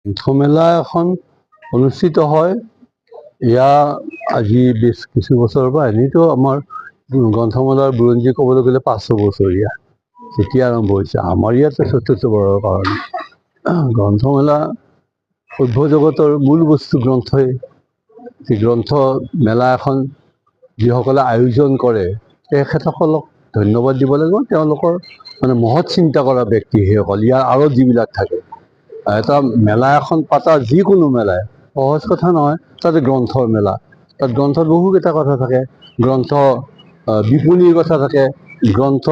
গ্ৰন্থমেলা এখন অনুষ্ঠিত হয়। এয়া আজি বেছ কিছু বছৰৰ পৰা এনেইতো আমাৰ গ্ৰন্থমেলাৰ বুৰঞ্জী ক'বলৈ গ'লে 500 বছৰীয়া যেতিয়া আৰম্ভ হৈছে। আমাৰ ইয়াত 44 বছৰৰ কাৰণে গ্ৰন্থমেলা সভ্য জগতৰ মূল বস্তু গ্ৰন্থই। গ্ৰন্থ মেলা এখন যিসকলে আয়োজন কৰে তেখেতসকলক ধন্যবাদ দিব লাগিব। তেওঁলোকৰ মানে মহৎ চিন্তা কৰা ব্যক্তি সেইসকল। ইয়াৰ আঁৰত যিবিলাক থাকে, এটা মেলা এখন পাতা যিকোনো মেলাই সহজ কথা নহয়। তাতে গ্ৰন্থৰ মেলা, তাত গ্ৰন্থত বহুকেইটা কথা থাকে। গ্ৰন্থ বিপণীৰ কথা থাকে, গ্ৰন্থ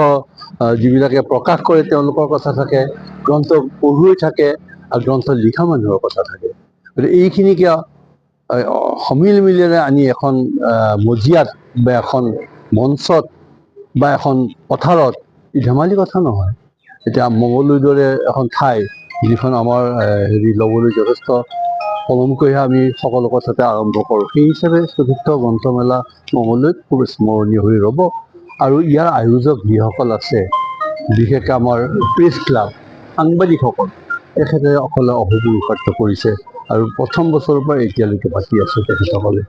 যিবিলাকে প্ৰকাশ কৰে তেওঁলোকৰ কথা থাকে, গ্ৰন্থ পঢ়ুৱৈ থাকে আৰু গ্ৰন্থ লিখা মানুহৰ কথা থাকে। গতিকে এইখিনিকে সমিল মিলেৰে আনি এখন মজিয়াত বা এখন মঞ্চত বা এখন পথাৰত ই ধেমালি কথা নহয়। এতিয়া মঙলদৈৰ দৰে এখন ঠাই যিখন আমাৰ ল'বলৈ যথেষ্ট পলমকৈহে আমি সকলো কথাতে আৰম্ভ কৰোঁ। সেই হিচাপে চতুৰ্থ গ্ৰন্থমেলা মঙলদৈত খুব স্মৰণীয় হৈ ৰ'ব। আৰু ইয়াৰ আয়োজক যিসকল আছে, বিশেষকৈ আমাৰ প্ৰেছ ক্লাব, সাংবাদিকসকল, তেখেতসকলে অহোপুৰুষাৰ্থ কৰিছে আৰু প্ৰথম বছৰৰ পৰা এতিয়ালৈকে বাকী আছে তেখেতসকলে।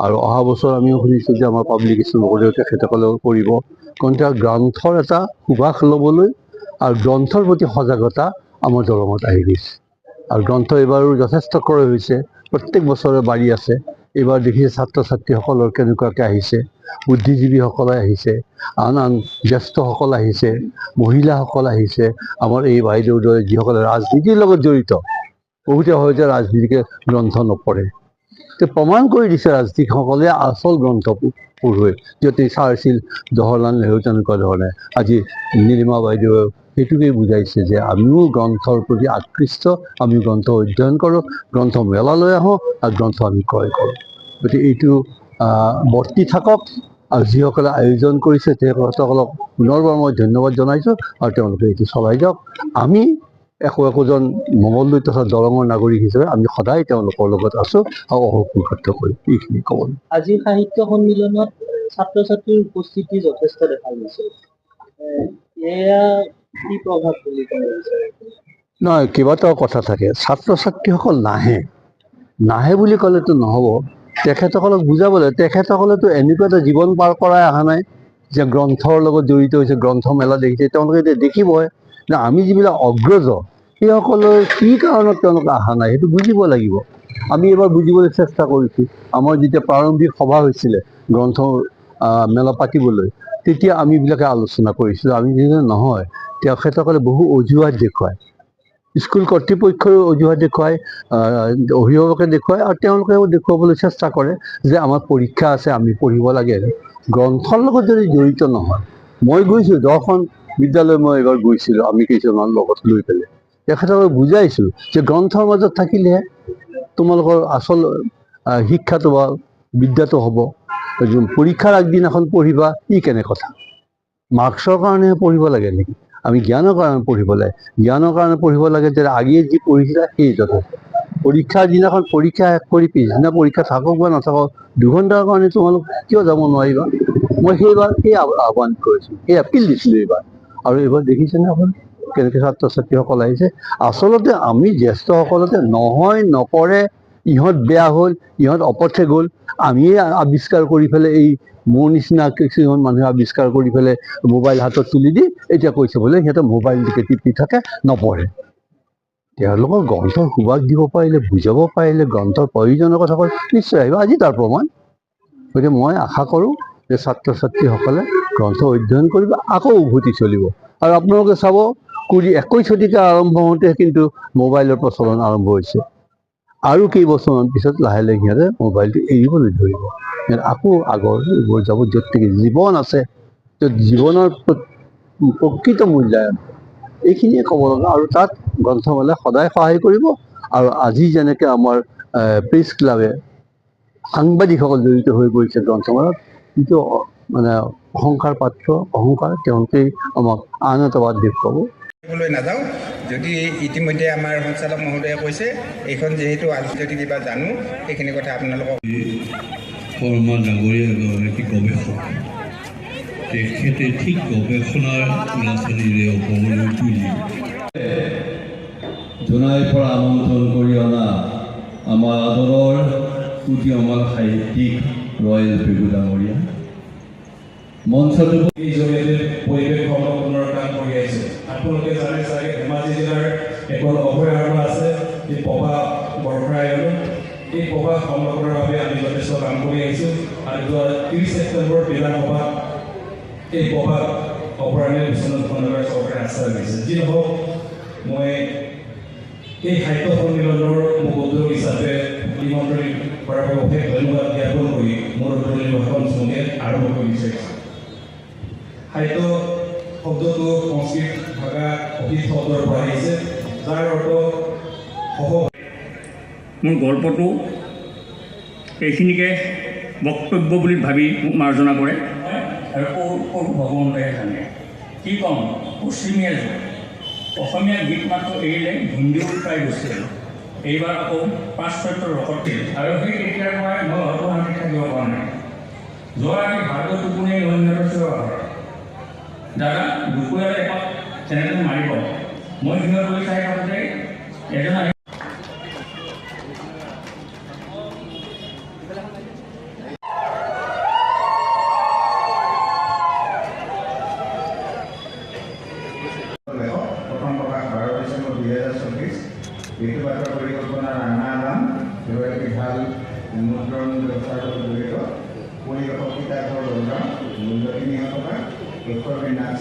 আৰু অহা বছৰ আমিও শুনিছোঁ যে আমাৰ পাব্লিকেশ্যন নগৰেও তেখেতসকলেও কৰিব। কাৰণ গ্ৰন্থৰ এটা সুবাস ল'বলৈ আৰু গ্ৰন্থৰ প্ৰতি সজাগতা আমাৰ দৰঙত আহি গৈছে। আৰু গ্ৰন্থ এইবাৰো যথেষ্ট ক্ৰয় হৈছে, প্ৰত্যেক বছৰে বাঢ়ি আছে। এইবাৰ দেখিছে ছাত্ৰ ছাত্ৰীসকলৰ কেনেকুৱাকৈ আহিছে, বুদ্ধিজীৱীসকলে আহিছে, আন আন জ্যেষ্ঠসকল আহিছে, মহিলাসকল আহিছে, আমাৰ এই বাইদেউৰ দৰে যিসকলে ৰাজনীতিৰ লগত জড়িত। বহুতে হয় যে ৰাজনীতিকে গ্ৰন্থ নপঢ়ে, প্ৰমাণ কৰি দিছে ৰাজনীতিকসকলে আচল গ্ৰন্থ পঢ়ুৱৈ। য'ত চাৰ্চিল, জৱাহৰলাল নেহৰু তেনেকুৱা ধৰণে আজি নীলিমা বাইদেৱে সেইটোকেই বুজাইছে যে আমিও গ্ৰন্থৰ প্ৰতি আকৃষ্ট, আমি গ্ৰন্থ অধ্যয়ন কৰোঁ, গ্ৰন্থ মেলালৈ আহোঁ আৰু গ্ৰন্থ আমি ক্ৰয় কৰোঁ। গতিকে এইটো বৰ্তি থাকক। আৰু যিসকলে আয়োজন কৰিছে তেখেতসকলক পুনৰবাৰ মই ধন্যবাদ জনাইছোঁ আৰু তেওঁলোকে এইটো চলাই যাওক। আমি একোজন মঙলদৈ তথা দৰঙৰ নাগৰিক হিচাপে আমি সদায় তেওঁলোকৰ লগত আছোঁ আৰু অহোপুৰুষাৰ্থ কৰিম। এইখিনি ক'ব। আজি সাহিত্য সন্মিলনত ছাত্ৰ ছাত্ৰীৰ উপস্থিতি যথেষ্ট দেখা গৈছে। এয়া কি প্ৰভাৱ বুলি ক'ব বিচাৰে? নহয়, কেইবাটাও কথা থাকে। ছাত্ৰ ছাত্ৰীসকল নাহে বুলি ক'লেতো নহ'ব। তেখেতসকলক বুজাব লাগে। তেখেতসকলেতো এনেকুৱা এটা জীৱন পাৰ কৰাই অহা নাই যে গ্ৰন্থৰ লগত জড়িত হৈছে, গ্ৰন্থ মেলা দেখিছে। তেওঁলোকে এতিয়া দেখিবই যে আমি যিবিলাক অগ্ৰজ সেইসকলৰ কি কাৰণত তেওঁলোকে অহা নাই সেইটো বুজিব লাগিব। আমি এবাৰ বুজিবলৈ চেষ্টা কৰিছোঁ। আমাৰ যেতিয়া প্ৰাৰম্ভিক সভা হৈছিলে গ্ৰন্থ মেলা পাতিবলৈ, তেতিয়া আমি এইবিলাকে আলোচনা কৰিছিলোঁ। আমি যিটো নহয়, তেখেতসকলে বহু অজুহাত দেখুৱায়, স্কুল কৰ্তৃপক্ষই অজুহাত দেখুৱায়, অভিভাৱকে দেখুৱায় আৰু তেওঁলোকেও দেখুৱাবলৈ চেষ্টা কৰে যে আমাৰ পৰীক্ষা আছে, আমি পঢ়িব লাগে। গ্ৰন্থৰ লগত যদি জড়িত নহয়, মই গৈছোঁ 10খন বিদ্যালয় মই এইবাৰ গৈছিলোঁ, আমি কেইজনমান লগত লৈ পেলাই তেখেতসকলক বুজাইছোঁ যে গ্ৰন্থৰ মাজত থাকিলেহে তোমালোকৰ আচল শিক্ষাটো বা বিদ্যাটো হ'ব। পৰীক্ষাৰ আগদিনাখন পঢ়িবা, ই কেনে কথা? মাৰ্কছৰ কাৰণেহে পঢ়িব লাগে নেকি? আমি জ্ঞানৰ কাৰণে পঢ়িব লাগে। জ্ঞানৰ কাৰণে পঢ়িব লাগে যে আগিয়ে যি পঢ়িছিলা সেই যথেষ্ট। পৰীক্ষাৰ দিনাখন পৰীক্ষা শেষ কৰি পিছদিনা পৰীক্ষা থাকক বা নাথাকক, 2 ঘণ্টাৰ কাৰণে তোমালোক কিয় যাব নোৱাৰিবা? মই সেইবাৰ সেই আহ্বান কৰিছোঁ, সেই আপিল দিছিলোঁ এইবাৰ। আৰু এইবাৰ দেখিছেনে আপুনি কেনেকৈ ছাত্ৰ ছাত্ৰীসকল আহিছে? আচলতে আমি জ্যেষ্ঠসকলতে নহয় নকৰে, ইহঁত বেয়া হ'ল, ইহঁত অপথে গ'ল, আমিয়ে আৱিষ্কাৰ কৰি পেলাই, এই মোৰ নিচিনা কিছুমান মানুহে আৱিষ্কাৰ কৰি পেলাই মোবাইল হাতত তুলি দি এতিয়া কৈছে বোলে সিহঁতে মোবাইলটোকে টিপি থাকে, নপঢ়ে। তেওঁলোকক গ্ৰন্থৰ সুবাস দিব পাৰিলে, বুজাব পাৰিলে, গ্ৰন্থৰ প্ৰয়োজনৰ কথা কয়, নিশ্চয় আহিব। আজি তাৰ প্ৰমাণ। গতিকে মই আশা কৰোঁ যে ছাত্ৰ ছাত্ৰীসকলে গ্ৰন্থ অধ্যয়ন কৰিব, আকৌ উভতি চলিব। আৰু আপোনালোকে চাব 21 শতিকা আৰম্ভ হওঁতে কিন্তু মোবাইলৰ প্ৰচলন আৰম্ভ হৈছে। আৰু কেইবছৰমান পিছত লাহে লাহে সিহঁতে মোবাইলটো এৰিবলৈ ধৰিব। আকৌ আগৰ এইবোৰ যাব, য'ত নেকি জীৱন আছে, য'ত জীৱনৰ প্ৰকৃত মূল্যায়ন, এইখিনিয়ে ক'ব লগা। আৰু তাত গ্ৰন্থমেলাই সদায় সহায় কৰিব। আৰু আজি যেনেকৈ আমাৰ প্ৰেছ ক্লাবে, সাংবাদিকসকল জড়িত হৈ পৰিছে গ্ৰন্থমেলাত, যিটো মানে অহংকাৰ পাত্ৰ, অহংকাৰ, তেওঁলোকেই আমাক আন এটা বাট দেখুৱাব। নাযাওঁ, যদি ইতিমধ্যে আমাৰ সঞ্চালক মহোদয়ে কৈছে এইখন যিহেতু আজি যদি কিবা জানো সেইখিনি কথা আপোনালোকক। শৰ্মা ডাঙৰীয়া এগৰাকী গৱেষক, তেখেতে ঠিক গৱেষণাৰ ল'ৰা ছোৱালীৰে অসমলৈ তুলি জোনাইৰ পৰা আমন্ত্ৰণ কৰি উদীয়মান সাহিত্যিক ৰয়েল পেগু ডাঙৰীয়া, মঞ্চটো এই জৰিয়তে পৰিৱেশ সংৰক্ষণৰ কাম কৰি আহিছে। আপোনালোকে জানে চাগে ধেমাজি জিলাৰ এখন অভয়াৰণ্য আছে, এই পবা বৰফৰায়ন। এই পবা সংৰক্ষণৰ বাবে আমি যথেষ্ট কাম কৰি আহিছোঁ আৰু 30 ছেপ্টেম্বৰ বিধানসভাত এই পবা অভয়াৰণ্য বিশ্বনাথ খণ্ডৰ চৰকাৰে আশ্বাস দিছে। যি নহওক, মই এই সাহিত্য সন্মিলনৰ মোক উদ্যোগ হিচাপে নিমন্ত্ৰণ কৰাৰ বাবে অশেষ ধন্যবাদ জ্ঞাপন কৰি মোৰ উদ্বোধনী ভাষণ চমুকে আৰম্ভ কৰি বিচাৰিছোঁ। সাহিত্য শব্দটো সংস্কৃত ভাষা অভিত শব্দৰ পৰা আহিছে, যাৰ অৰ্থ সহ। মোৰ গল্পটো এইখিনিকে বক্তব্য বুলি ভাবি মোক মাৰ্জনা কৰে আৰু সৰু ভগৱন্তই জানে। কি ক'ম, পশ্চিমীয়া যুগ, অসমীয়া গীত মাত্ৰ এৰিলে হিন্দীও প্ৰায় গৈছিল। এইবাৰ আকৌ পাশ্চাত্যৰ ৰকত আৰু সেই তেতিয়াৰ পৰাই মই অৰ্থশান্তি থাকিব পৰা নাই। যোৱা আমি ভাৰতৰ টোপনি অন্যৰ দাদা দুপৰীয়া এপাক তেনেকৈ মাৰিব। মই সিহঁত লৈ চাই থাকোঁতে এজন প্ৰথম প্ৰকাশ 12 ডিচেম্বৰ 2024। এইটো বাৰ্তা পৰিকল্পনা ৰাণা আলাম এগৰাকী ভাল মুদ্ৰণ ব্যৱস্থাৰ লগত জড়িত। পৰিৱেশক কিতাপৰ দৰকাৰ মূল্য 300 টকা। শেষৰ বিনাশ